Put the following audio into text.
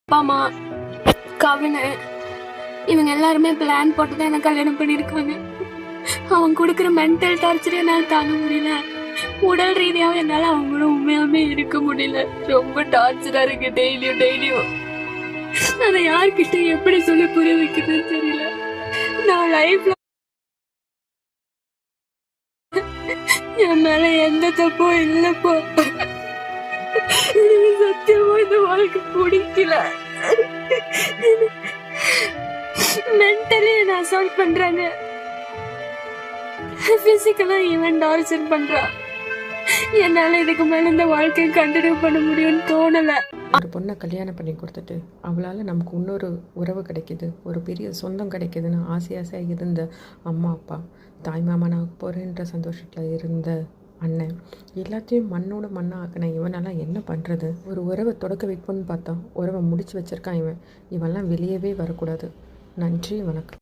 அப்பா அம்மா, கவினு இவங்க எல்லாருமே பிளான் போட்டு தான் எனக்கு கல்யாணம் பண்ணியிருக்காங்க. அவங்க கொடுக்குற மென்டல் டார்ச்சரே என்னால் தாங்க முடியல. உடல் ரீதியாகவும் என்னால் அவங்கள உண்மையாவே இருக்க முடியல. ரொம்ப டார்ச்சரா இருக்கு டெய்லியும். அதை யார்கிட்ட எப்படி சொல்லி புரிய வைக்கிறதுன்னு தெரியல. நான் லைஃப்ல என் மேல எந்த தப்பும் இல்லப்போ. சத்தியமா இந்த வாழ்க்கை பிடிக்கல. மென்டலி என்ன அசால்ட் பண்றாங்க, பிசிக்கலா ஈவன் டார்ச்சர் பண்றா. என்னால இதுக்கு மேல இந்த வாழ்க்கையை கண்டினியூ பண்ண முடியும்னு தோணல. ஒரு பொண்ணை கல்யாணம் பண்ணி கொடுத்துட்டு அவளால் நமக்கு இன்னொரு உறவு கிடைக்கிது, ஒரு பெரிய சொந்தம் கிடைக்கிதுன்னு ஆசையாக இருந்த அம்மா அப்பா, தாய்மாமனாக போகிறேன்ற சந்தோஷத்தில் இருந்த அண்ணன், எல்லாத்தையும் மண்ணோட மண்ணாக ஆக்கின இவனெல்லாம் என்ன பண்ணுறது? ஒரு உறவை தொடக்க வைப்போன்னு பார்த்தா உறவை முடிச்சு வச்சிருக்கான் இவன். இவெல்லாம் வெளியவே வரக்கூடாது. நன்றி, வணக்கம்.